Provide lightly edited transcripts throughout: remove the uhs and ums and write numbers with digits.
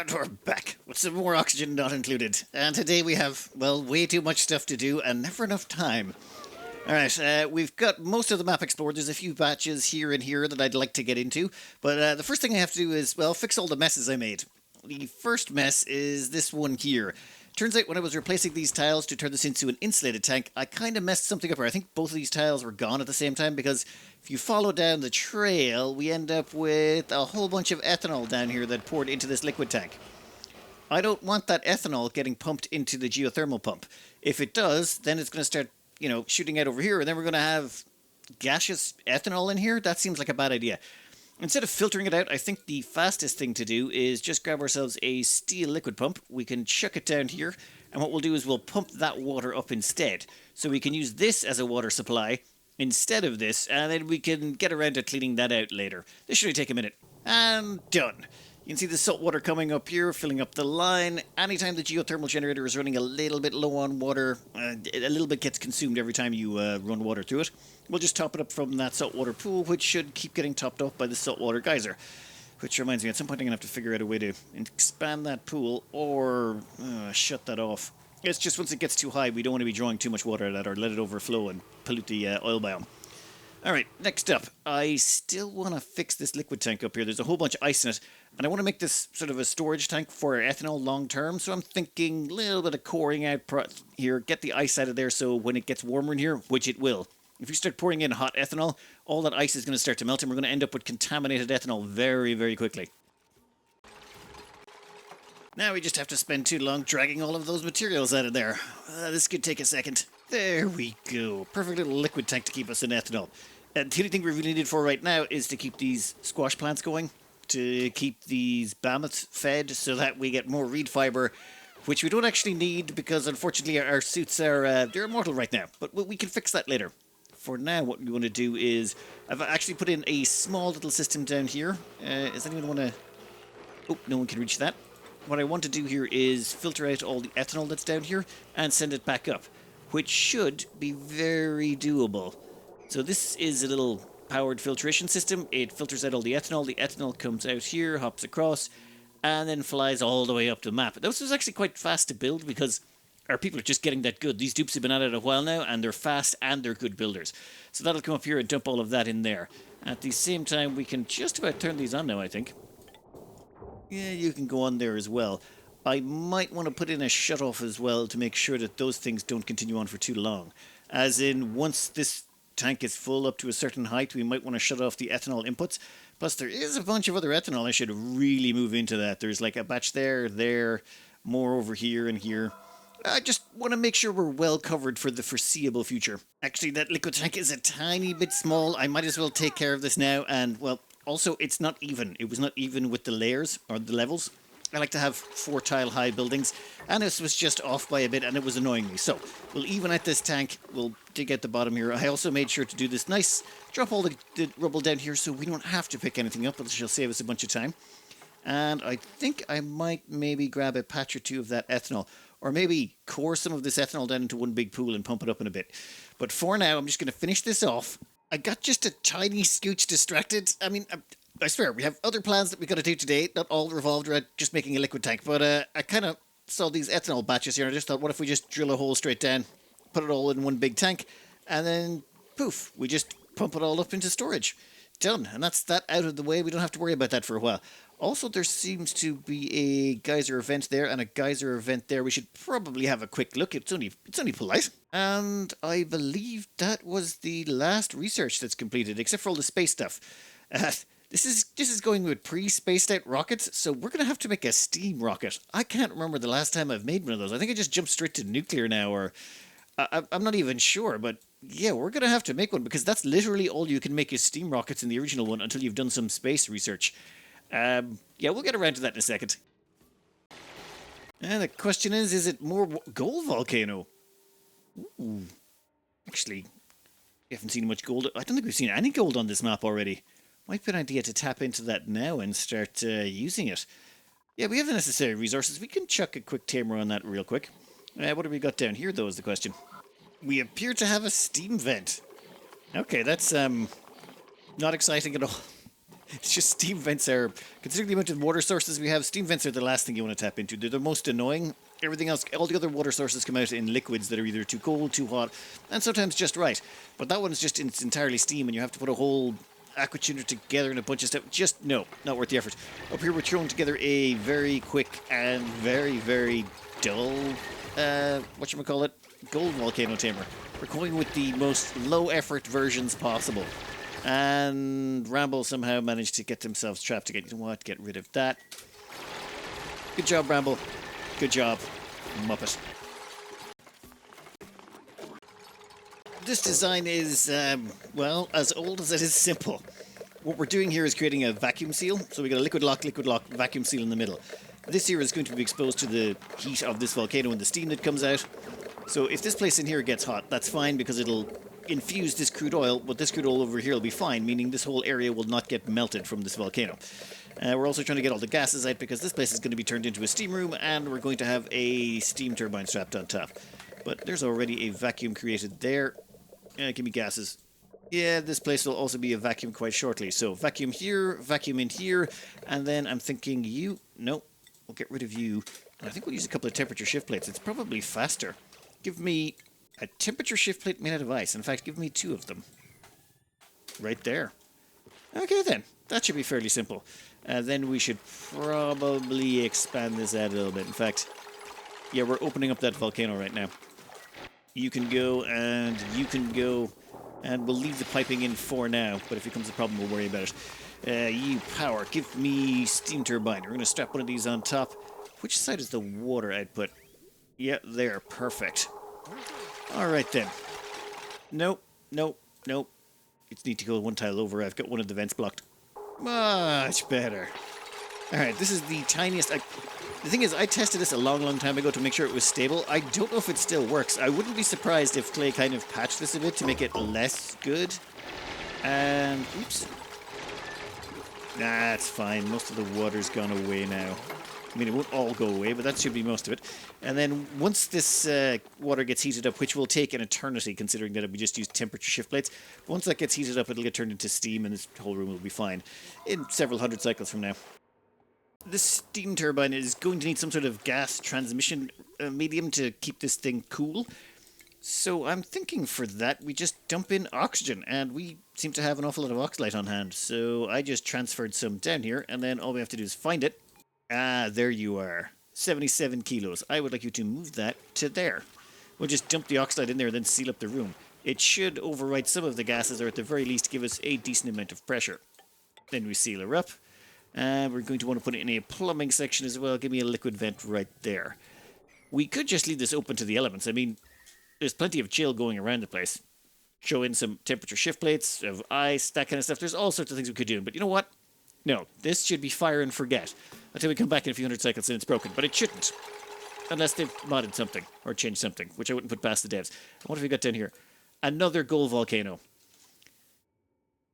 And we're back with some more oxygen not included. And today we have, well, way too much stuff to do and never enough time. Alright, we've got most of the map explored. There's a few patches here and here that I'd like to get into. But the first thing I have to do is, well, fix all the messes I made. The first mess is this one here. Turns out when I was replacing these tiles to turn this into an insulated tank, I kind of messed something up here. I think both of these tiles were gone at the same time because if you follow down the trail, we end up with a whole bunch of ethanol down here that poured into this liquid tank. I don't want that ethanol getting pumped into the geothermal pump. If it does, then it's going to start, shooting out over here, and then we're going to have gaseous ethanol in here. That seems like a bad idea. Instead of filtering it out, I think the fastest thing to do is just grab ourselves a steel liquid pump. We can chuck it down here, and what we'll do is we'll pump that water up instead. So we can use this as a water supply instead of this, and then we can get around to cleaning that out later. This should only take a minute. And done. You can see the salt water coming up here, filling up the line. Anytime the geothermal generator is running a little bit low on water, a little bit gets consumed every time you run water through it. We'll just top it up from that saltwater pool, which should keep getting topped up by the saltwater geyser. Which reminds me, at some point I'm going to have to figure out a way to expand that pool or shut that off. It's just once it gets too high, we don't want to be drawing too much water at that or let it overflow and pollute the oil biome. Alright, next up, I still want to fix this liquid tank up here. There's a whole bunch of ice in it, and I want to make this sort of a storage tank for ethanol long term, so I'm thinking a little bit of coring out here, get the ice out of there so when it gets warmer in here, which it will. If you start pouring in hot ethanol, all that ice is going to start to melt, and we're going to end up with contaminated ethanol very, very quickly. Now we just have to spend too long dragging all of those materials out of there. This could take a second. There we go. Perfect little liquid tank to keep us in ethanol. And the only thing we really need it for right now is to keep these squash plants going, to keep these mammoths fed so that we get more reed fiber, which we don't actually need because unfortunately our suits are they're immortal right now. But we can fix that later. For now, what we want to do is, I've actually put in a small little system down here. Does anyone want to... Oh, no one can reach that. What I want to do here is filter out all the ethanol that's down here and send it back up, which should be very doable. So this is a little powered filtration system. It filters out all the ethanol. The ethanol comes out here, hops across, and then flies all the way up the map. This was actually quite fast to build because our people are just getting that good. These dupes have been at it a while now, and they're fast and they're good builders. So that'll come up here and dump all of that in there. At the same time, we can just about turn these on now, I think. Yeah, you can go on there as well. I might want to put in a shut-off as well to make sure that those things don't continue on for too long. As in, once this tank is full up to a certain height, we might want to shut off the ethanol inputs. Plus, there is a bunch of other ethanol I should really move into that. There's like a batch there, more over here and here. I just want to make sure we're well covered for the foreseeable future. Actually, that liquid tank is a tiny bit small. I might as well take care of this now. And, well, also, it's not even. It was not even with the layers or the levels. I like to have 4 tile high buildings, and this was just off by a bit, and it was annoying me. So we'll even out this tank. We'll dig at the bottom here. I also made sure to do this nice, drop all the rubble down here so we don't have to pick anything up, which will save us a bunch of time. And I think I might maybe grab a patch or two of that ethanol, or maybe core some of this ethanol down into one big pool and pump it up in a bit. But for now, I'm just going to finish this off. I got just a tiny scooch distracted. I mean, I swear, we have other plans that we got to do today, not all revolved around just making a liquid tank, but I kind of saw these ethanol batches here, and I just thought, what if we just drill a hole straight down, put it all in one big tank, and then, poof, we just pump it all up into storage. Done, and that's that out of the way. We don't have to worry about that for a while. Also, there seems to be a geyser event there and a geyser event there. We should probably have a quick look. It's only polite. And I believe that was the last research that's completed, except for all the space stuff. This is going with pre-spaced out rockets, so we're going to have to make a steam rocket. I can't remember the last time I've made one of those. I think I just jumped straight to nuclear now, or I'm not even sure, but yeah, we're going to have to make one because that's literally all you can make is steam rockets in the original one until you've done some space research. Yeah, we'll get around to that in a second. And the question is it more gold volcano? Ooh. Actually, we haven't seen much gold. I don't think we've seen any gold on this map already. Might be an idea to tap into that now and start using it. Yeah, we have the necessary resources. We can chuck a quick tamer on that real quick. What have we got down here, though, is the question. We appear to have a steam vent. Okay, that's not exciting at all. It's just steam vents are, considering the amount of water sources we have, steam vents are the last thing you want to tap into. They're the most annoying. Everything else, all the other water sources come out in liquids that are either too cold, too hot, and sometimes just right. But that one is just, it's entirely steam, and you have to put a whole aqua tuner together and a bunch of stuff. Just, no, not worth the effort. Up here we're throwing together a very quick and very, very dull, whatchamacallit, gold volcano tamer. We're going with the most low-effort versions possible. And Ramble somehow managed to get themselves trapped again. You know what? Get rid of that. Good job, Ramble. Good job, Muppet. This design is, well, as old as it is simple. What we're doing here is creating a vacuum seal. So we got a liquid lock, vacuum seal in the middle. This here is going to be exposed to the heat of this volcano and the steam that comes out. So if this place in here gets hot, that's fine because it'll infuse this crude oil, but this crude oil over here will be fine, meaning this whole area will not get melted from this volcano. We're also trying to get all the gases out because this place is going to be turned into a steam room and we're going to have a steam turbine strapped on top. But there's already a vacuum created there. Give me gases. Yeah, this place will also be a vacuum quite shortly. So vacuum here, vacuum in here, and then I'm thinking you... Nope, we'll get rid of you. And I think we'll use a couple of temperature shift plates. It's probably faster. Give me a temperature shift plate made out of ice. In fact, give me 2 of them. Right there. Okay then, that should be fairly simple. Then we should probably expand this out a little bit. In fact, yeah, we're opening up that volcano right now. You can go and you can go, and we'll leave the piping in for now, but if it becomes a problem, we'll worry about it. You power, give me steam turbine. We're going to strap one of these on top. Which side is the water output? Yeah, there, perfect. Alright then. Nope, nope, nope. It's need to go one tile over. I've got one of the vents blocked. Much better. Alright, this is the tiniest... The thing is, I tested this a long, long time ago to make sure it was stable. I don't know if it still works. I wouldn't be surprised if Clay kind of patched this a bit to make it less good. And... Oops. Nah, it's fine. Most of the water's gone away now. I mean, it won't all go away, but that should be most of it. And then once this water gets heated up, which will take an eternity, considering that we just used temperature shift plates, once that gets heated up, it'll get turned into steam, and this whole room will be fine in several hundred cycles from now. This steam turbine is going to need some sort of gas transmission medium to keep this thing cool. So I'm thinking for that, we just dump in oxygen, and we seem to have an awful lot of oxalate on hand. So I just transferred some down here, and then all we have to do is find it. Ah, there you are. 77 kilos. I would like you to move that to there. We'll just dump the oxide in there and then seal up the room. It should override some of the gases, or at the very least give us a decent amount of pressure. Then we seal her up. And we're going to want to put it in a plumbing section as well. Give me a liquid vent right there. We could just leave this open to the elements. I mean, there's plenty of chill going around the place. Show in some temperature shift plates of ice, that kind of stuff. There's all sorts of things we could do. But you know what? No, this should be fire and forget. Until we come back in a few hundred cycles and it's broken. But it shouldn't. Unless they've modded something. Or changed something. Which I wouldn't put past the devs. And what have we got down here? Another gold volcano.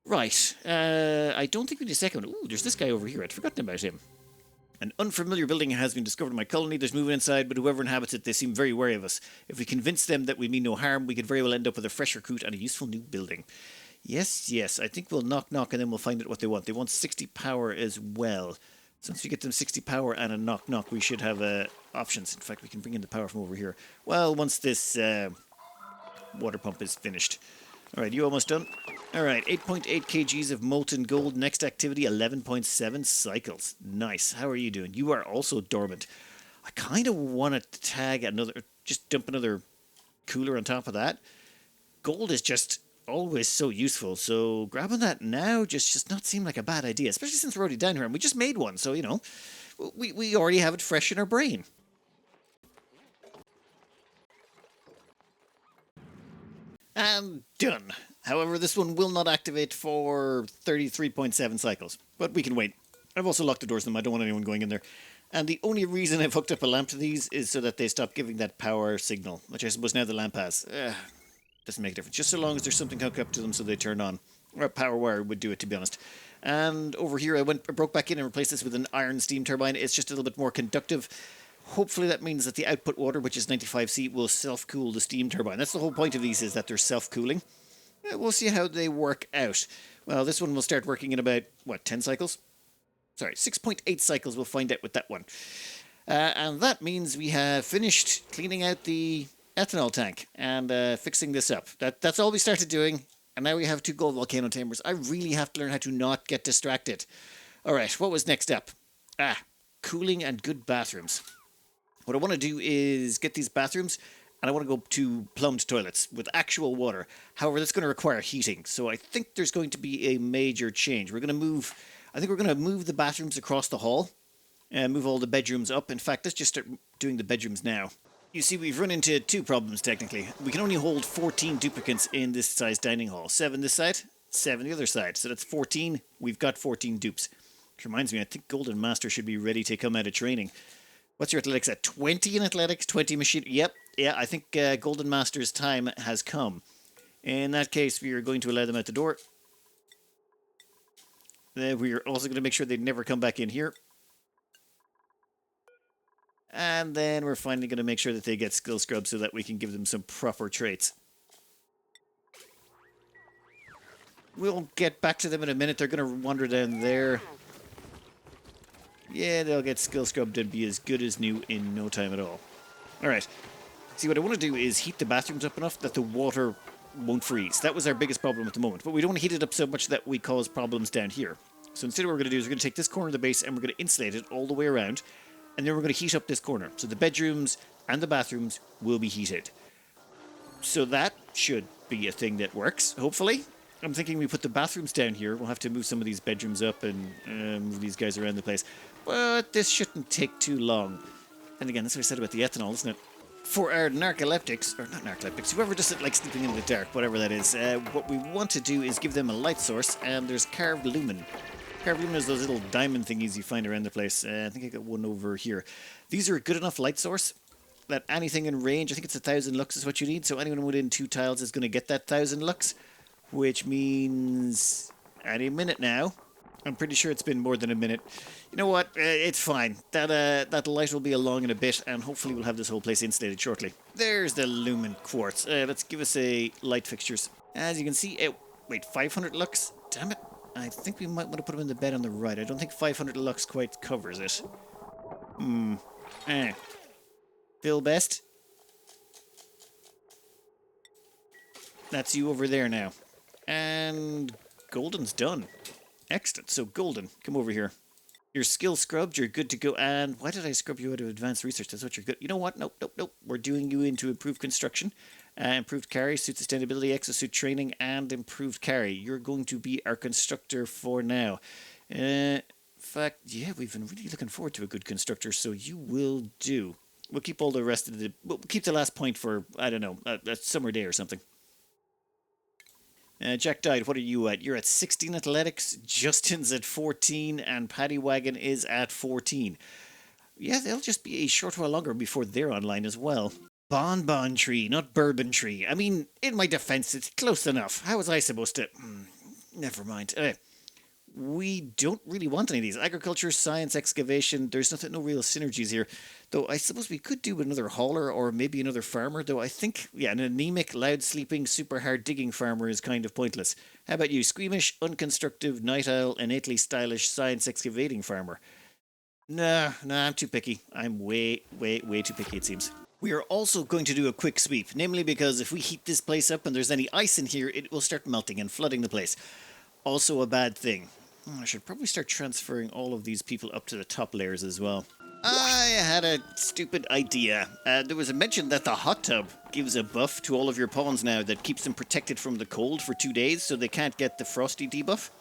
Right. I don't think we need a second one. Ooh, there's this guy over here. I'd forgotten about him. An unfamiliar building has been discovered in my colony. There's movement inside, but whoever inhabits it, they seem very wary of us. If we convince them that we mean no harm, we could very well end up with a fresh recruit and a useful new building. Yes, yes. I think we'll knock and then we'll find out what they want. They want 60 power as well. Since we get them 60 power and a knock, we should have options. In fact, we can bring in the power from over here. Well, once this water pump is finished. All right, you almost done? All right, 8.8 kgs of molten gold. Next activity, 11.7 cycles. Nice. How are you doing? You are also dormant. I kind of want to tag another, just dump another cooler on top of that. Gold is just always so useful, so grabbing that now just not seem like a bad idea, especially since we're already down here and we just made one, so, you know, we already have it fresh in our brain. And done. However, this one will not activate for 33.7 cycles, but we can wait. I've also locked the doors to them. I don't want anyone going in there. And the only reason I've hooked up a lamp to these is so that they stop giving that power signal, which I suppose now the lamp has. Doesn't make a difference. Just so long as there's something hooked up to them so they turn on. Or a power wire would do it, to be honest. And over here, I broke back in and replaced this with an iron steam turbine. It's just a little bit more conductive. Hopefully that means that the output water, which is 95C, will self-cool the steam turbine. That's the whole point of these, is that they're self-cooling. We'll see how they work out. Well, this one will start working in about, what, 10 cycles? Sorry, 6.8 cycles. We'll find out with that one. And that means we have finished cleaning out the ethanol tank and fixing this up. That's all we started doing. And now we have 2 gold volcano tamers. I really have to learn how to not get distracted. All right, what was next up? Cooling and good bathrooms. What I want to do is get these bathrooms, and I want to go to plumbed toilets with actual water. However, that's going to require heating. So I think there's going to be a major change. I think we're going to move the bathrooms across the hall and move all the bedrooms up. In fact, let's just start doing the bedrooms now. You see, we've run into 2 problems, technically. We can only hold 14 duplicates in this size dining hall. 7 this side, 7 the other side. So that's 14. We've got 14 dupes. Which reminds me, I think Golden Master should be ready to come out of training. What's your athletics at? 20 in athletics? 20 machine? Yep. Yeah, I think Golden Master's time has come. In that case, we are going to allow them out the door. We are also going to make sure they never come back in here. And then we're finally going to make sure that they get skill scrub so that we can give them some proper traits. We'll get back to them in a minute. They're going to wander down there. Yeah, they'll get skill scrubbed and be as good as new in no time at all. Alright. See, what I want to do is heat the bathrooms up enough that the water won't freeze. That was our biggest problem at the moment. But we don't want to heat it up so much that we cause problems down here. So instead what we're going to do is we're going to take this corner of the base and we're going to insulate it all the way around. And then we're going to heat up this corner. So the bedrooms and the bathrooms will be heated. So that should be a thing that works, hopefully. I'm thinking we put the bathrooms down here. We'll have to move some of these bedrooms up and move these guys around the place. But this shouldn't take too long. And again, that's what I said about the ethanol, isn't it? For our narcoleptics, or not narcoleptics, whoever doesn't like sleeping in the dark, whatever that is, what we want to do is give them a light source, and there's carved lumen. Carved lumen is those little diamond thingies you find around the place. I think I got one over here. These are a good enough light source that anything in range, I think it's 1,000 lux is what you need, so anyone within 2 tiles is going to get that 1,000 lux. Which means any minute now. I'm pretty sure it's been more than a minute. You know what? It's fine. That light will be along in a bit, and hopefully we'll have this whole place insulated shortly. There's the lumen quartz. Let's give us a light fixtures. As you can see, wait, 500 lux? Damn it. I think we might want to put them in the bed on the right. I don't think 500 lux quite covers it. Bill Best? That's you over there now. And Golden's done. Excellent. So Golden, come over here. Your skill scrubbed, you're good to go. And why did I scrub you out of advanced research? That's what you're good. You know what? Nope. We're doing you into improved construction, improved carry, suit sustainability, exosuit training, and improved carry. You're going to be our constructor for now. In fact, yeah, we've been really looking forward to a good constructor, so you will do. We'll keep all the rest of the... We'll keep the last point for, I don't know, a summer day or something. Jack died. What are you at? You're at 16 athletics. Justin's at 14, and Paddy Wagon is at 14. Yeah, they'll just be a short while longer before they're online as well. Bonbon tree, not bourbon tree. I mean, in my defense, it's close enough. How was I supposed to... Never mind. We don't really want any of these. Agriculture, science, excavation, there's no real synergies here. Though I suppose we could do another hauler or maybe another farmer, though I think, yeah, an anemic, loud-sleeping, super hard-digging farmer is kind of pointless. How about you? Squeamish, unconstructive, night owl, innately stylish, science excavating farmer. Nah, I'm too picky. I'm way too picky, it seems. We are also going to do a quick sweep, namely because if we heat this place up and there's any ice in here, it will start melting and flooding the place. Also a bad thing. I should probably start transferring all of these people up to the top layers as well. I had a stupid idea. There was a mention that the hot tub gives a buff to all of your pawns now that keeps them protected from the cold for 2 days so they can't get the frosty debuff.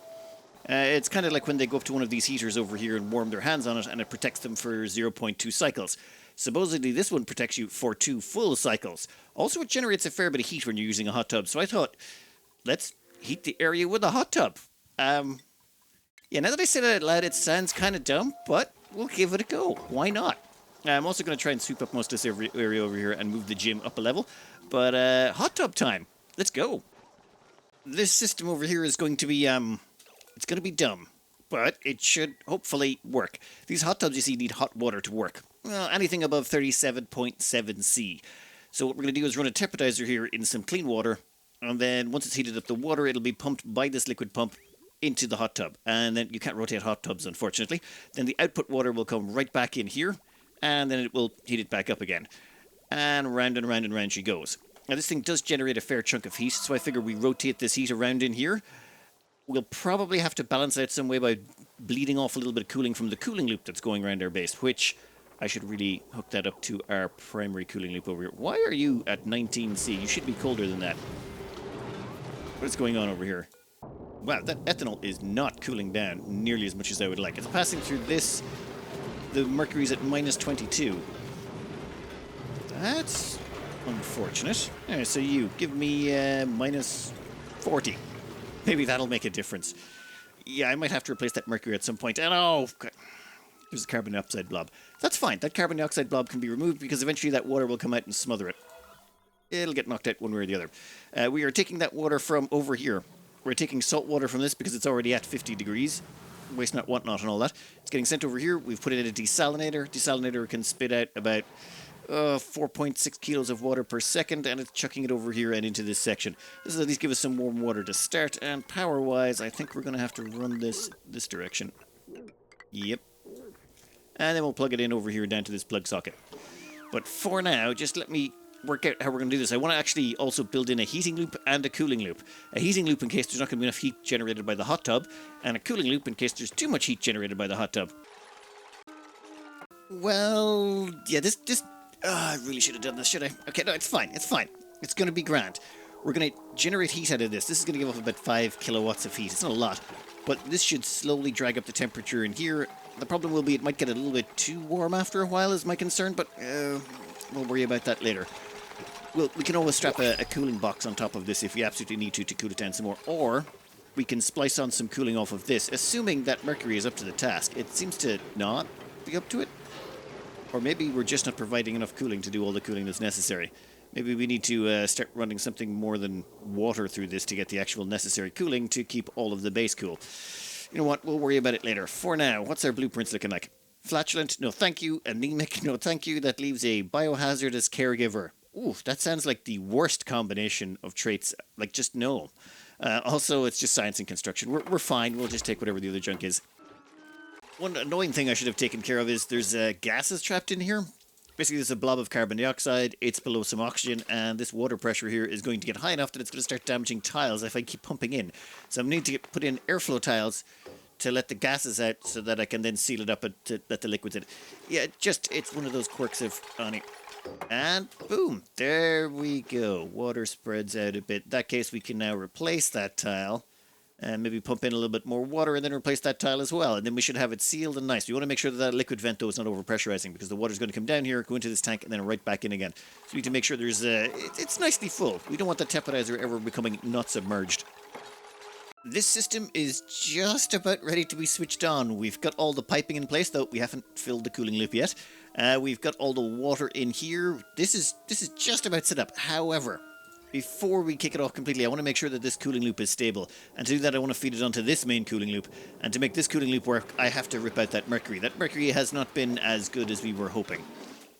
It's kind of like when they go up to one of these heaters over here and warm their hands on it and it protects them for 0.2 cycles. Supposedly this one protects you for 2 full cycles. Also it generates a fair bit of heat when you're using a hot tub, so I thought, let's heat the area with a hot tub. Yeah, now that I say that out loud, it sounds kind of dumb, but we'll give it a go. Why not? I'm also going to try and sweep up most of this area over here and move the gym up a level. But, hot tub time. Let's go. This system over here is going to be, it's going to be dumb. But it should hopefully work. These hot tubs, you see, need hot water to work. Well, anything above 37.7 C. So what we're going to do is run a temporizer here in some clean water And then once it's heated up the water, it'll be pumped by this liquid pump into the hot tub. And then you can't rotate hot tubs, unfortunately. Then the output water will come right back in here, and then it will heat it back up again. And round and round and round she goes. Now this thing does generate a fair chunk of heat, so I figure we rotate this heat around in here. We'll probably have to balance it out some way by bleeding off a little bit of cooling from the cooling loop that's going around our base, which I should really hook that up to our primary cooling loop over here. Why are you at 19C? You should be colder than that. What's going on over here? Wow, that ethanol is not cooling down nearly as much as I would like. It's passing through this. The mercury's at minus 22. That's unfortunate. Alright, so you give me minus 40. Maybe that'll make a difference. Yeah, I might have to replace that mercury at some point. And oh, God. There's a carbon dioxide blob. That's fine. That carbon dioxide blob can be removed because eventually that water will come out and smother it. It'll get knocked out one way or the other. We are taking that water from over here. We're taking salt water from this because it's already at 50 degrees. Waste not, want not, and all that. It's getting sent over here. We've put it in a desalinator. Desalinator can spit out about 4.6 kilos of water per second, and it's chucking it over here and into this section. This will at least give us some warm water to start, and power-wise, I think we're going to have to run this direction. Yep. And then we'll plug it in over here down to this plug socket. But for now, just let me work out how we're going to do this. I want to actually also build in a heating loop and a cooling loop. A heating loop in case there's not going to be enough heat generated by the hot tub, and a cooling loop in case there's too much heat generated by the hot tub. Well, yeah, this I really should have done this, should I? Okay, no, it's fine. It's fine. It's going to be grand. We're going to generate heat out of this. This is going to give off about 5 kilowatts of heat. It's not a lot, but this should slowly drag up the temperature in here. The problem will be it might get a little bit too warm after a while is my concern, but we'll worry about that later. We can always strap a cooling box on top of this if we absolutely need to cool it down some more, or we can splice on some cooling off of this, assuming that Mercury is up to the task. It seems to not be up to it. Or maybe we're just not providing enough cooling to do all the cooling that's necessary. Maybe we need to start running something more than water through this to get the actual necessary cooling to keep all of the base cool. You know what? We'll worry about it later. For now, what's our blueprints looking like? Flatulent? No, thank you. Anemic? No, thank you. That leaves a biohazardous caregiver. Ooh, that sounds like the worst combination of traits. Like, just no. Also, it's just science and construction. We're fine. We'll just take whatever the other junk is. One annoying thing I should have taken care of is there's gases trapped in here. Basically, there's a blob of carbon dioxide, it's below some oxygen, and this water pressure here is going to get high enough that it's going to start damaging tiles if I keep pumping in. So I'm going to need to put in airflow tiles to let the gases out so that I can then seal it up and to let the liquids in. Yeah, it's one of those quirks of Ani. And boom, there we go. Water spreads out a bit. In that case, we can now replace that tile. And maybe pump in a little bit more water and then replace that tile as well. And then we should have it sealed and nice. We want to make sure that that liquid vent, though, is not overpressurizing because the water's going to come down here, go into this tank, and then right back in again. So we need to make sure there's it's nicely full. We don't want the tepidizer ever becoming not submerged. This system is just about ready to be switched on. We've got all the piping in place, though we haven't filled the cooling loop yet. We've got all the water in here. This is just about set up. However, before we kick it off completely, I want to make sure that this cooling loop is stable. And to do that, I want to feed it onto this main cooling loop. And to make this cooling loop work, I have to rip out that mercury. That mercury has not been as good as we were hoping.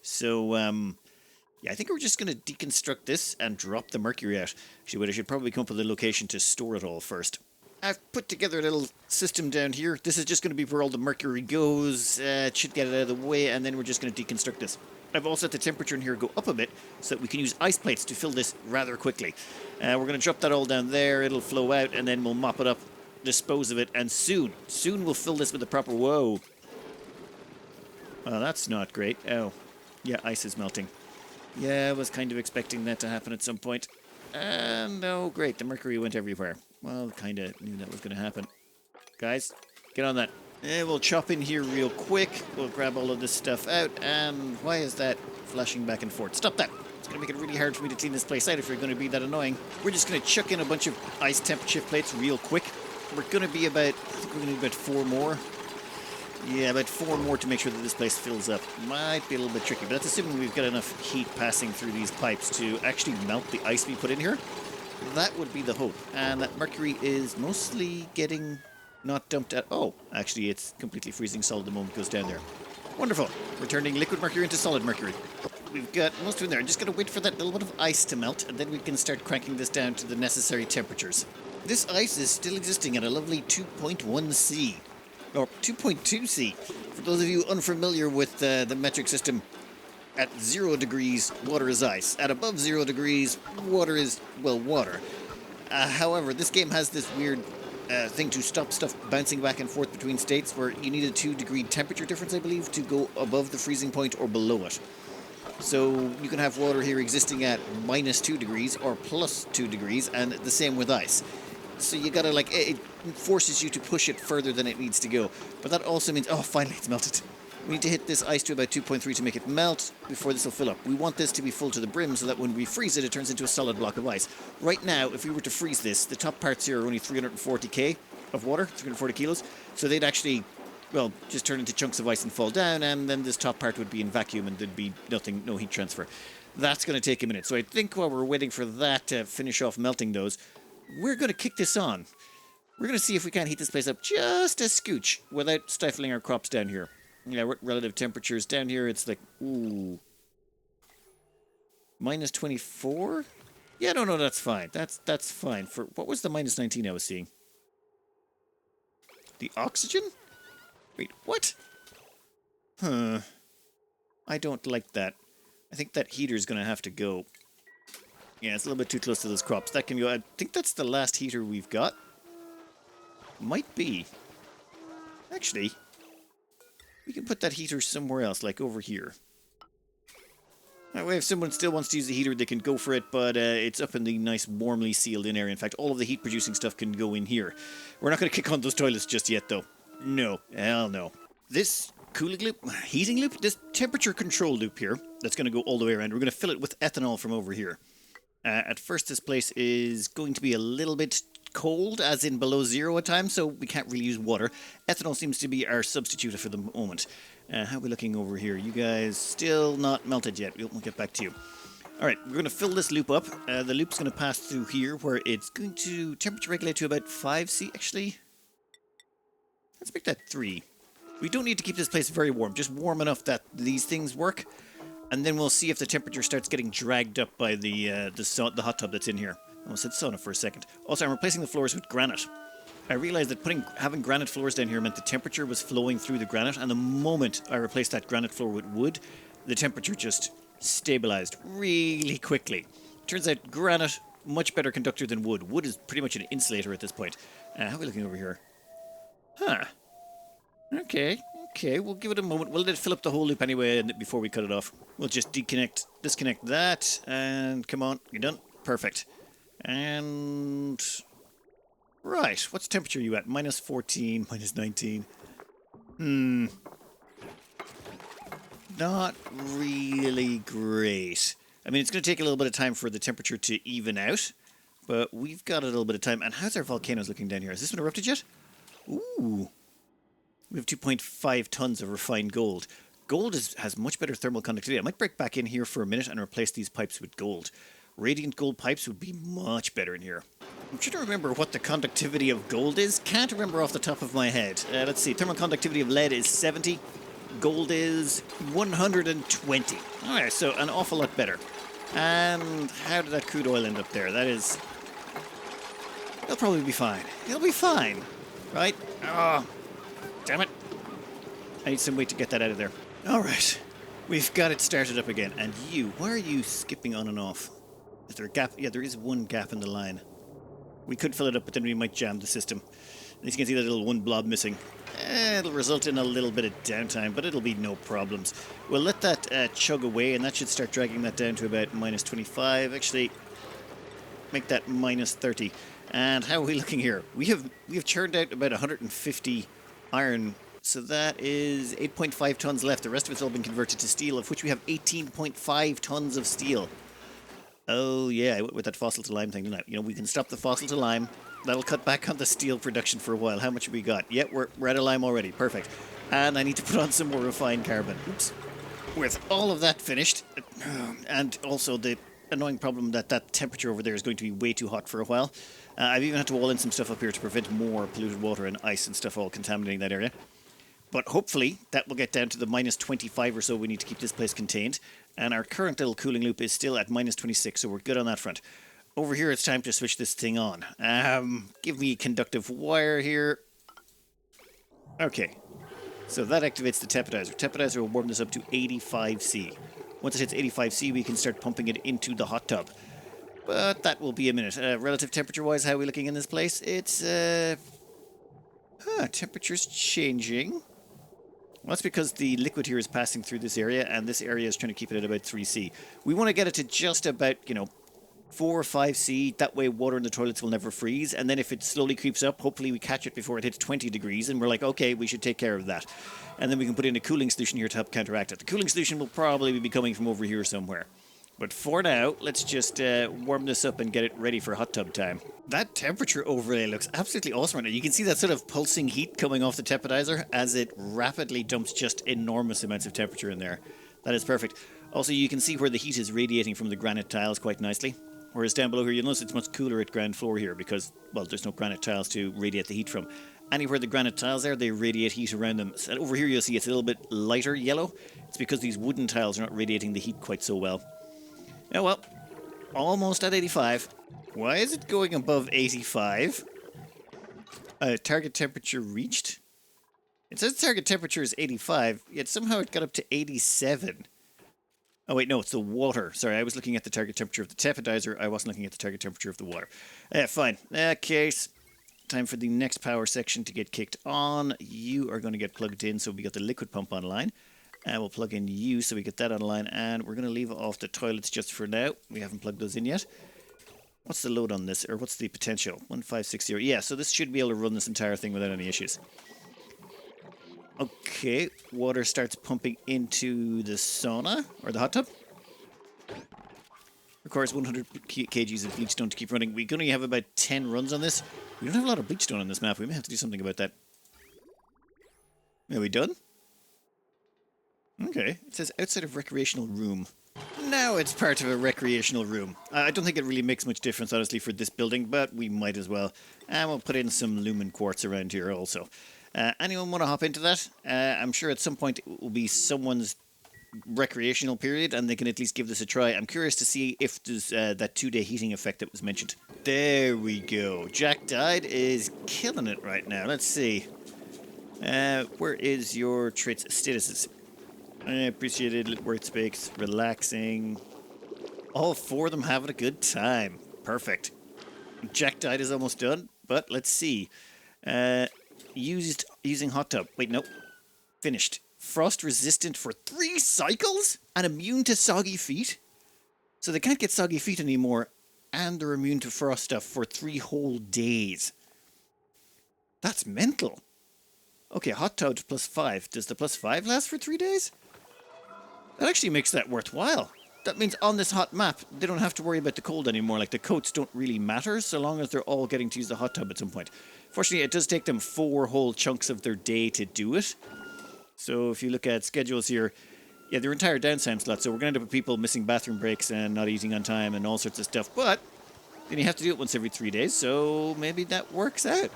So, yeah, I think we're just going to deconstruct this and drop the mercury out. Actually, wait, I should probably come up with a location to store it all first. I've put together a little system down here. This is just going to be where all the mercury goes. It should get it out of the way, and then we're just going to deconstruct this. I've also let the temperature in here go up a bit so that we can use ice plates to fill this rather quickly. We're going to drop that all down there. It'll flow out, and then we'll mop it up, dispose of it, and soon we'll fill this with the proper... Whoa. Oh, that's not great. Oh, yeah, ice is melting. Yeah, I was kind of expecting that to happen at some point. And oh, great, the mercury went everywhere. Well, kind of knew that was going to happen. Guys, get on that. We'll chop in here real quick. We'll grab all of this stuff out. And why is that flashing back and forth? Stop that! It's going to make it really hard for me to clean this place out if you're going to be that annoying. We're just going to chuck in a bunch of ice temp shift plates real quick. We're going to be about... I think we're going to need about 4 more. Yeah, about 4 more to make sure that this place fills up. Might be a little bit tricky, but that's assuming we've got enough heat passing through these pipes to actually melt the ice we put in here. That would be the hope. And that mercury is mostly getting... not dumped at... Oh, actually, it's completely freezing solid the moment it goes down there. Wonderful. We're turning liquid mercury into solid mercury. we've got most of it in there. I'm just going to wait for that little bit of ice to melt, and then we can start cranking this down to the necessary temperatures. This ice is still existing at a lovely 2.1 C, or 2.2 C. For those of you unfamiliar with the metric system, at 0 degrees, water is ice. At above 0 degrees, water is, well, water. However, this game has this weird thing to stop stuff bouncing back and forth between states where you need a 2-degree temperature difference, I believe, to go above the freezing point or below it. So you can have water here existing at minus 2 degrees or plus 2 degrees, and the same with ice. So you gotta, like, it forces you to push it further than it needs to go. But that also means, oh, finally it's melted. We need to hit this ice to about 2.3 to make it melt before this will fill up. We want this to be full to the brim so that when we freeze it, it turns into a solid block of ice. Right now, if we were to freeze this, the top parts here are only 340k of water, 340 kilos. So they'd actually, well, just turn into chunks of ice and fall down, and then this top part would be in vacuum and there'd be nothing, no heat transfer. That's going to take a minute. So I think while we're waiting for that to finish off melting those, we're going to kick this on. We're going to see if we can't heat this place up just a scooch without stifling our crops down here. Yeah, relative temperatures down here, it's like, ooh, minus 24? Yeah, no, that's fine. That's fine. For what was the minus 19 I was seeing? The oxygen? Wait, what? Huh. I don't like that. I think that heater's going to have to go. Yeah, it's a little bit too close to those crops. That can go. I think that's the last heater we've got. Might be. Actually, we can put that heater somewhere else, like over here. That way, if someone still wants to use the heater, they can go for it, but it's up in the nice, warmly sealed-in area. In fact, all of the heat-producing stuff can go in here. We're not going to kick on those toilets just yet, though. No. Hell no. This cooling loop, heating loop, this temperature control loop here, that's going to go all the way around. We're going to fill it with ethanol from over here. At first, this place is going to be a little bit cold, as in below 0 at times, so we can't really use water. Ethanol seems to be our substitute for the moment. How are we looking over here? You guys still not melted yet. We'll get back to you. Alright, we're going to fill this loop up. The loop's going to pass through here, where it's going to temperature regulate to about 5 C, actually. Let's make that 3. We don't need to keep this place very warm, just warm enough that these things work. And then we'll see if the temperature starts getting dragged up by the hot tub that's in here. I almost said sauna for a second. Also, I'm replacing the floors with granite. I realized that having granite floors down here meant the temperature was flowing through the granite, and the moment I replaced that granite floor with wood, the temperature just stabilized really quickly. Turns out granite, much better conductor than wood. Wood is pretty much an insulator at this point. How are we looking over here? Huh. Okay, we'll give it a moment. We'll let it fill up the whole loop anyway before we cut it off. We'll just disconnect that, and come on, you're done. Perfect. And right, what's temperature you at? Minus 14, minus 19. Not really great. I mean, it's going to take a little bit of time for the temperature to even out, but we've got a little bit of time. And how's our volcanoes looking down here? Has this one erupted yet? Ooh. We have 2.5 tons of refined gold. Gold has much better thermal conductivity. I might break back in here for a minute and replace these pipes with gold. Radiant gold pipes would be much better in here. I'm trying to remember what the conductivity of gold is. Can't remember off the top of my head. Let's see. Thermal conductivity of lead is 70. Gold is 120. Alright, so an awful lot better. And how did that crude oil end up there? That is... It'll probably be fine. It'll be fine. Right? Oh, damn it. I need some way to get that out of there. Alright. We've got it started up again. And you, why are you skipping on and off? Is there a gap? Yeah, there is one gap in the line. We could fill it up, but then we might jam the system. As you can see, that little one blob missing. It'll result in a little bit of downtime, but it'll be no problems. We'll let that chug away, and that should start dragging that down to about minus 25. Actually, make that minus 30. And how are we looking here? We have churned out about 150 iron, so that is 8.5 tons left. The rest of it's all been converted to steel, of which we have 18.5 tons of steel. Oh yeah, I went with that fossil to lime thing, didn't I? You know, we can stop the fossil to lime. That'll cut back on the steel production for a while. How much have we got? Yeah, we're out of lime already. Perfect. And I need to put on some more refined carbon. Oops. With all of that finished, and also the annoying problem that temperature over there is going to be way too hot for a while. I've even had to wall in some stuff up here to prevent more polluted water and ice and stuff all contaminating that area. But hopefully that will get down to the minus 25 or so we need to keep this place contained. And our current little cooling loop is still at minus 26, so we're good on that front. Over here, it's time to switch this thing on. Give me conductive wire here. Okay, so that activates the tepidizer. Tepidizer will warm this up to 85C. Once it hits 85C, we can start pumping it into the hot tub. But that will be a minute. Relative temperature-wise, how are we looking in this place? It's, temperature's changing. Well, that's because the liquid here is passing through this area, and this area is trying to keep it at about 3C. We want to get it to just about, 4 or 5C. That way water in the toilets will never freeze. And then if it slowly creeps up, hopefully we catch it before it hits 20 degrees. And we're like, okay, we should take care of that. And then we can put in a cooling solution here to help counteract it. The cooling solution will probably be coming from over here somewhere. But for now, let's just warm this up and get it ready for hot tub time. That temperature overlay looks absolutely awesome right now. You can see that sort of pulsing heat coming off the tepidizer as it rapidly dumps just enormous amounts of temperature in there. That is perfect. Also, you can see where the heat is radiating from the granite tiles quite nicely. Whereas down below here, you'll notice it's much cooler at ground floor here because, well, there's no granite tiles to radiate the heat from. Anywhere the granite tiles are, they radiate heat around them. And over here, you'll see it's a little bit lighter yellow. It's because these wooden tiles are not radiating the heat quite so well. Oh, well, almost at 85. Why is it going above 85? Target temperature reached? It says target temperature is 85, yet somehow it got up to 87. Oh, wait, no, it's the water. Sorry, I was looking at the target temperature of the tepidizer. I wasn't looking at the target temperature of the water. Fine. Okay, time for the next power section to get kicked on. You are going to get plugged in, so we got the liquid pump online. And we'll plug in you, so we get that online. And we're going to leave off the toilets just for now. We haven't plugged those in yet. What's the load on this, or what's the potential? 1560. Yeah, so this should be able to run this entire thing without any issues. Okay, water starts pumping into the sauna, or the hot tub. Requires 100 kgs of bleachstone to keep running. We only have about 10 runs on this. We don't have a lot of bleachstone on this map. We may have to do something about that. Are we done? Okay, it says outside of recreational room. Now it's part of a recreational room. I don't think it really makes much difference, honestly, for this building, but we might as well. And we'll put in some lumen quartz around here also. Anyone want to hop into that? I'm sure at some point it will be someone's recreational period, and they can at least give this a try. I'm curious to see if there's that 2-day heating effect that was mentioned. There we go. Jack Died is killing it right now. Let's see. Where is your traits statuses? Appreciated, worth space, relaxing. All 4 of them having a good time. Perfect. Jack Died is almost done, but let's see. Using hot tub. Wait, nope. Finished. Frost resistant for 3 cycles? And immune to soggy feet? So they can't get soggy feet anymore, and they're immune to frost stuff for 3 whole days. That's mental. Okay, hot tub +5. Does the +5 last for 3 days? That actually makes that worthwhile. That means on this hot map, they don't have to worry about the cold anymore. Like, the coats don't really matter so long as they're all getting to use the hot tub at some point. Fortunately, it does take them 4 whole chunks of their day to do it. So if you look at schedules here, yeah, their entire downtime slot. So we're going to end up with people missing bathroom breaks and not eating on time and all sorts of stuff. But then you have to do it once every 3 days, so maybe that works out.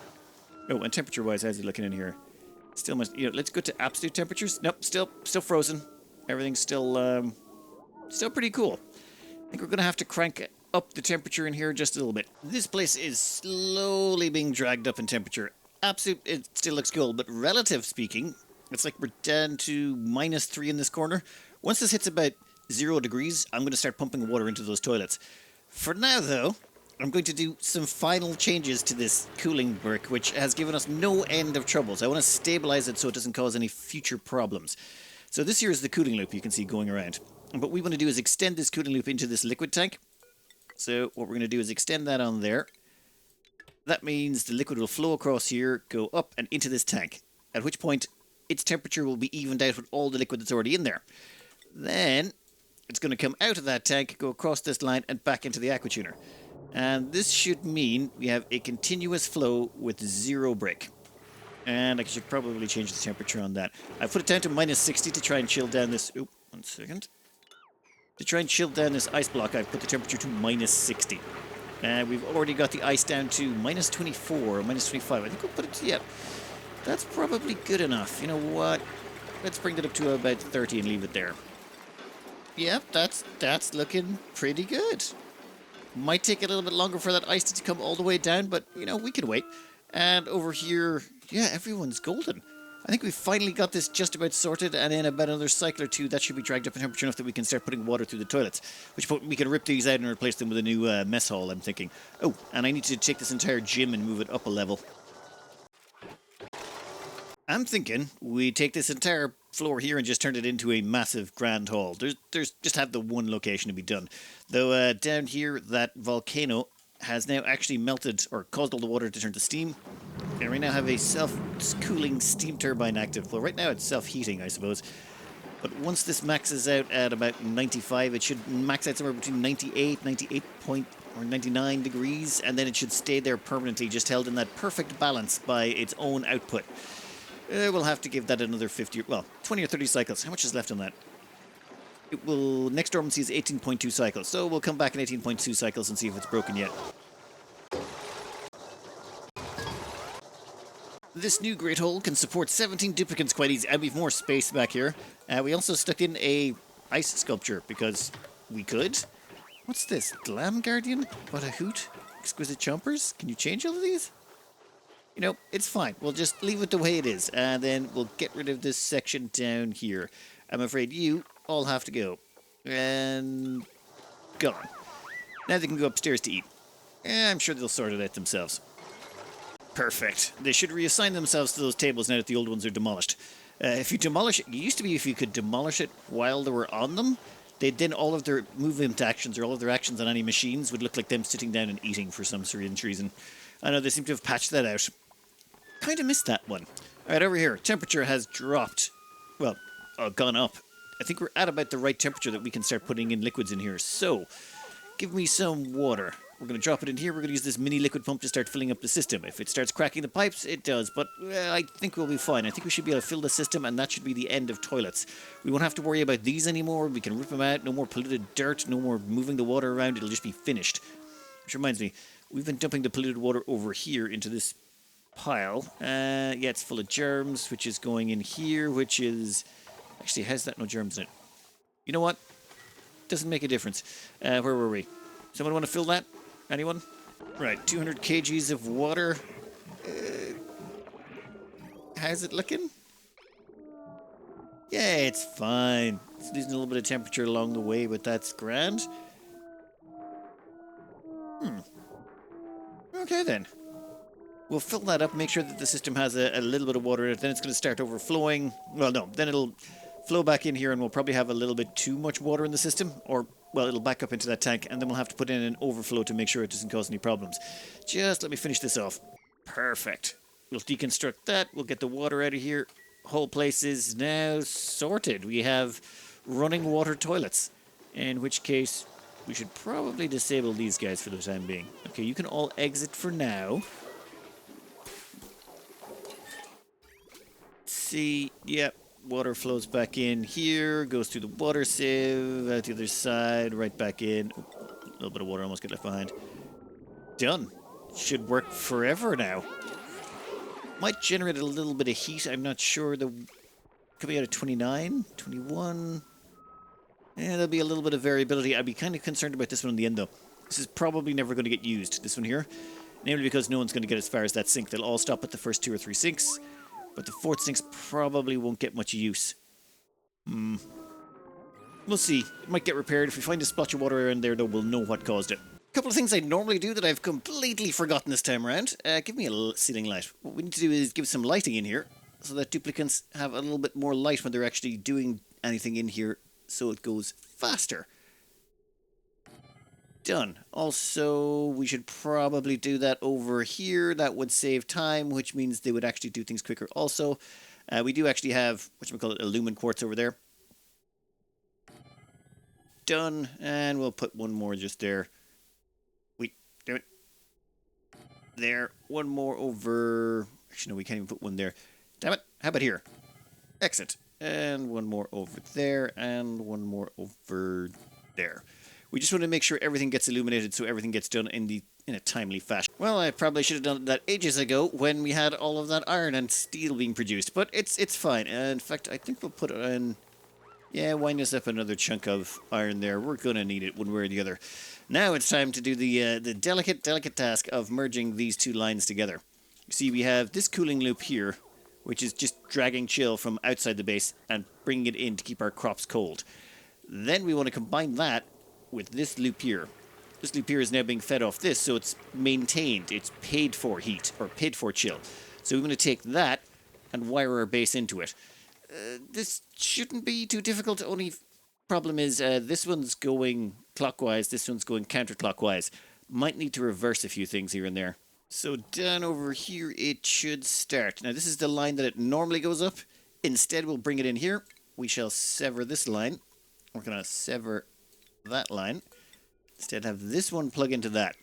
Oh, and temperature-wise, how's he looking in here? Still must, let's go to absolute temperatures. Nope, still frozen. Everything's still pretty cool. I think we're going to have to crank up the temperature in here just a little bit. This place is slowly being dragged up in temperature. Absolute, it still looks cool, but relative speaking, it's like we're down to -3 in this corner. Once this hits about 0 degrees, I'm going to start pumping water into those toilets. For now, though, I'm going to do some final changes to this cooling brick, which has given us no end of troubles. I want to stabilize it so it doesn't cause any future problems. So this here is the cooling loop you can see going around. And what we want to do is extend this cooling loop into this liquid tank. So what we're going to do is extend that on there. That means the liquid will flow across here, go up and into this tank. At which point, its temperature will be evened out with all the liquid that's already in there. Then, it's going to come out of that tank, go across this line and back into the aquatuner. And this should mean we have a continuous flow with 0 break. And I should probably change the temperature on that. I put it down to -60 to try and chill down this... Oh, 1 second. To try and chill down this ice block, I've put the temperature to -60. And we've already got the ice down to -24 or -25. I think we'll put it... Yeah. That's probably good enough. You know what? Let's bring that up to about 30 and leave it there. Yep, that's looking pretty good. Might take a little bit longer for that ice to come all the way down, but, you know, we can wait. And over here, yeah, everyone's golden. I think we finally got this just about sorted, and in about another cycle or two, that should be dragged up in temperature enough that we can start putting water through the toilets. Which point we can rip these out and replace them with a new mess hall, I'm thinking. Oh, and I need to take this entire gym and move it up a level. I'm thinking we take this entire floor here and just turn it into a massive grand hall. There's just have the one location to be done. Though down here, that volcano has now actually melted or caused all the water to turn to steam. And we now have a self-cooling steam turbine active. Well, right now it's self-heating, I suppose. But once this maxes out at about 95, it should max out somewhere between 98 point or 99 degrees, and then it should stay there permanently, just held in that perfect balance by its own output. We'll have to give that another 50, well, 20 or 30 cycles. How much is left on that? It will, next dormancy is 18.2 cycles, so we'll come back in 18.2 cycles and see if it's broken yet. This new great hole can support 17 duplicates quite easy, and we've more space back here. We also stuck in a ice sculpture because we could. What's this? Glam Guardian? What a hoot. Exquisite Chompers? Can you change all of these? You know, it's fine. We'll just leave it the way it is, and then we'll get rid of this section down here. I'm afraid you all have to go. And gone. Now they can go upstairs to eat. I'm sure they'll sort it out themselves. Perfect. They should reassign themselves to those tables now that the old ones are demolished. If you demolish it, it used to be if you could demolish it while they were on them, then all of their movement actions or all of their actions on any machines would look like them sitting down and eating for some strange reason. I know they seem to have patched that out. Kind of missed that one. Alright, over here. Temperature has dropped. Well, gone up. I think we're at about the right temperature that we can start putting in liquids in here. So, give me some water. We're going to drop it in here. We're going to use this mini liquid pump to start filling up the system. If it starts cracking the pipes, it does. But I think we'll be fine. I think we should be able to fill the system, and that should be the end of toilets. We won't have to worry about these anymore. We can rip them out. No more polluted dirt. No more moving the water around. It'll just be finished. Which reminds me, we've been dumping the polluted water over here into this pile. Yeah, it's full of germs, which is going in here, which is... Actually, has that no germs in it? You know what? Doesn't make a difference. Where were we? Someone want to fill that? Anyone? Right, 200 kgs of water. How's it looking? Yeah, it's fine. It's losing a little bit of temperature along the way, but that's grand. Okay, then. We'll fill that up, make sure that the system has a little bit of water in it. Then it's going to start overflowing. Well, no, then it'll flow back in here, and we'll probably have a little bit too much water in the system. Or, well, it'll back up into that tank, and then we'll have to put in an overflow to make sure it doesn't cause any problems. Just let me finish this off. Perfect. We'll deconstruct that. We'll get the water out of here. Whole place is now sorted. We have running water toilets. In which case, we should probably disable these guys for the time being. Okay, you can all exit for now. See, yep, water flows back in here, goes through the water sieve, out the other side, right back in. Ooh, a little bit of water almost got left behind. Done. Should work forever now. Might generate a little bit of heat, I'm not sure. Coming out of 29, 21. Yeah, there'll be a little bit of variability. I'd be kind of concerned about this one in the end, though. This is probably never going to get used, this one here. Namely because no one's going to get as far as that sink. They'll all stop at the first 2 or 3 sinks. But the 4th sinks probably won't get much use. We'll see. It might get repaired. If we find a splotch of water in there, though, we'll know what caused it. A couple of things I normally do that I've completely forgotten this time around. Give me a ceiling light. What we need to do is give some lighting in here, so that duplicants have a little bit more light when they're actually doing anything in here, so it goes faster. Done. Also, we should probably do that over here. That would save time, which means they would actually do things quicker also. We do actually have, whatchamacallit, a lumen quartz over there. Done. And we'll put one more just there. Wait, damn it. There. One more over... Actually, no, we can't even put one there. Damn it. How about here? Exit. And one more over there. And one more over there. We just want to make sure everything gets illuminated so everything gets done in the in a timely fashion. Well, I probably should have done that ages ago when we had all of that iron and steel being produced, but it's fine. In fact, I think we'll put it in. Yeah, wind us up another chunk of iron there. We're gonna need it one way or the other. Now it's time to do the delicate task of merging these two lines together. You see, we have this cooling loop here, which is just dragging chill from outside the base and bringing it in to keep our crops cold. Then we want to combine that with this loop here. This loop here is now being fed off this, so it's maintained. It's paid for heat, or paid for chill. So we're going to take that and wire our base into it. This shouldn't be too difficult. Only problem is this one's going clockwise, this one's going counterclockwise. Might need to reverse a few things here and there. So down over here it should start. Now this is the line that it normally goes up. Instead we'll bring it in here. We shall sever this line. We're going to sever that line. Instead have this one plug into that.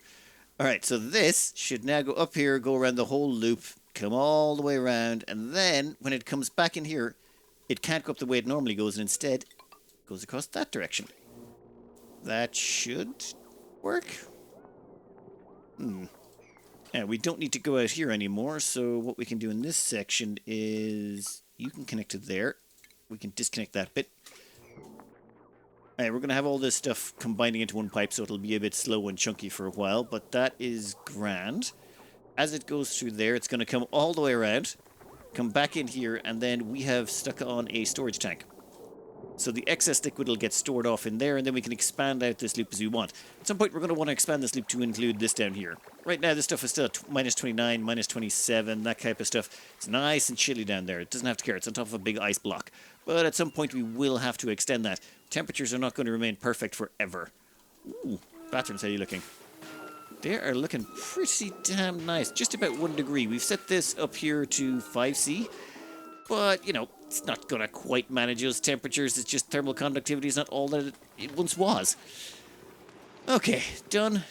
Alright, so this should now go up here, go around the whole loop, come all the way around, and then when it comes back in here, it can't go up the way it normally goes, and instead goes across that direction. That should work. Now, we don't need to go out here anymore, so what we can do in this section is you can connect to there. We can disconnect that bit. Alright, we're going to have all this stuff combining into one pipe, so it'll be a bit slow and chunky for a while, but that is grand. As it goes through there, it's going to come all the way around, come back in here, and then we have stuck on a storage tank. So the excess liquid will get stored off in there, and then we can expand out this loop as we want. At some point, we're going to want to expand this loop to include this down here. Right now, this stuff is still at minus 29, minus 27, that type of stuff. It's nice and chilly down there. It doesn't have to care. It's on top of a big ice block. But at some point, we will have to extend that. Temperatures are not going to remain perfect forever. Ooh, bathrooms, how are you looking? They are looking pretty damn nice. Just about 1 degree. We've set this up here to 5C. But, you know, it's not going to quite manage those temperatures. It's just thermal conductivity is not all that it once was. Okay, done,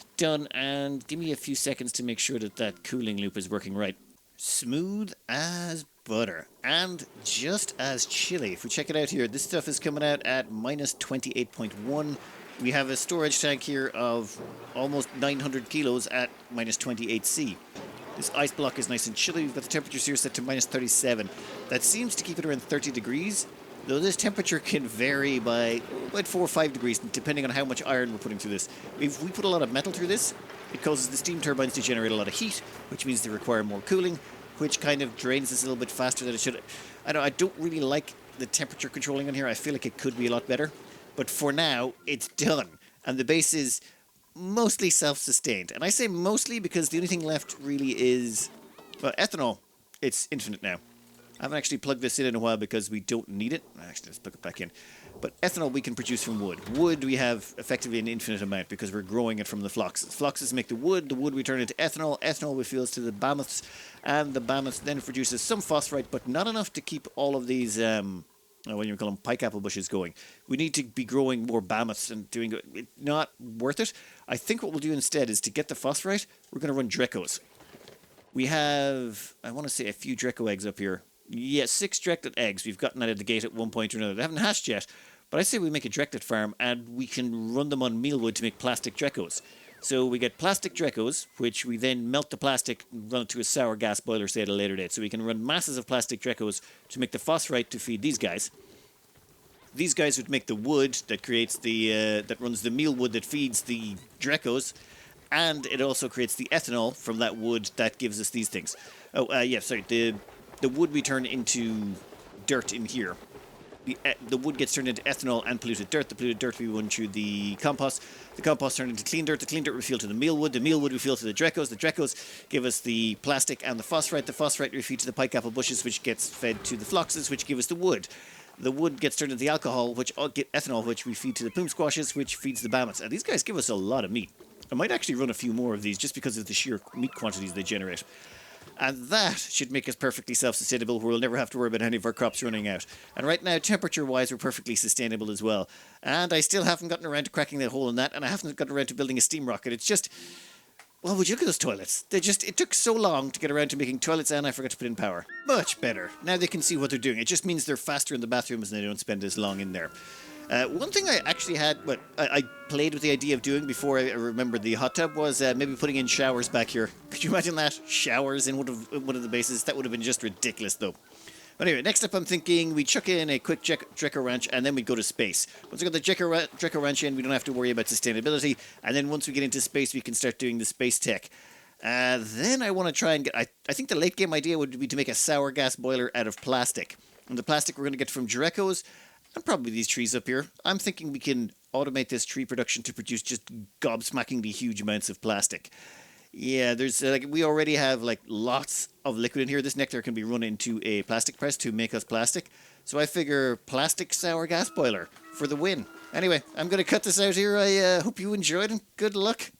and give me a few seconds to make sure that that cooling loop is working right. Smooth as butter, and just as chilly. If we check it out here, this stuff is coming out at minus 28.1. We have a storage tank here of almost 900 kilos at minus 28C. This ice block is nice and chilly. We've got the temperatures here set to minus 37. That seems to keep it around 30 degrees, though this temperature can vary by about 4 or 5 degrees, depending on how much iron we're putting through this. If we put a lot of metal through this, it causes the steam turbines to generate a lot of heat, which means they require more cooling, which kind of drains this a little bit faster than it should. I don't really like the temperature controlling on here. I feel like it could be a lot better. But for now, it's done. And the base is mostly self-sustained. And I say mostly because the only thing left really is, well, ethanol. It's infinite now. I haven't actually plugged this in a while because we don't need it. Actually, let's plug it back in. But ethanol we can produce from wood. Wood we have effectively an infinite amount because we're growing it from the phloxes. Phloxes make the wood we turn into ethanol. Ethanol we fuels to the mammoths. And the mammoths then produces some phosphorite, but not enough to keep all of these what do you call them, pike apple bushes going. We need to be growing more mammoths and doing it. Not worth it. I think what we'll do instead is to get the phosphorite, we're going to run Drecos. We have, I want to say, a few Dreco eggs up here. Yeah, 6 directed eggs. We've gotten out of the gate at one point or another. They haven't hatched yet, but I say we make a directed farm and we can run them on mealwood to make plastic Drecos. So we get plastic Drecos, which we then melt the plastic and run it to a sour gas boiler, say, at a later date. So we can run masses of plastic Drecos to make the phosphorite to feed these guys. These guys would make the wood that creates the, that runs the mealwood that feeds the Drecos. And it also creates the ethanol from that wood that gives us these things. The wood we turn into dirt in here. The wood gets turned into ethanol and polluted dirt. The polluted dirt we run through the compost. The compost turned into clean dirt. The clean dirt we fuel to the mealwood. The mealwood we fuel to the Drecos. The Drecos give us the plastic and the phosphorite. The phosphorite we feed to the pike apple bushes, which gets fed to the phloxes, which give us the wood. The wood gets turned into the alcohol, which get ethanol, which we feed to the plume squashes, which feeds the mammoths. And these guys give us a lot of meat. I might actually run a few more of these just because of the sheer meat quantities they generate. And that should make us perfectly self-sustainable, where we'll never have to worry about any of our crops running out. And right now, temperature-wise, we're perfectly sustainable as well. And I still haven't gotten around to cracking the hole in that, and I haven't gotten around to building a steam rocket. It's just, well, would you look at those toilets? It took so long to get around to making toilets, and I forgot to put in power. Much better. Now they can see what they're doing. It just means they're faster in the bathrooms and they don't spend as long in there. One thing I actually had, I played with the idea of doing before I remembered the hot tub was maybe putting in showers back here. Could you imagine that? Showers in one of the bases? That would have been just ridiculous, though. But anyway, next up I'm thinking we chuck in a quick Drecker Ranch and then we go to space. Once we got the Drecker Ranch in, we don't have to worry about sustainability. And then once we get into space, we can start doing the space tech. Then I want to try and get... I think the late game idea would be to make a sour gas boiler out of plastic. And the plastic we're going to get from Dreckos, and probably these trees up here. I'm thinking we can automate this tree production to produce just gobsmackingly huge amounts of plastic. Yeah, there's we already have lots of liquid in here. This nectar can be run into a plastic press to make us plastic. So I figure plastic sour gas boiler for the win. Anyway, I'm going to cut this out here. I hope you enjoyed and good luck.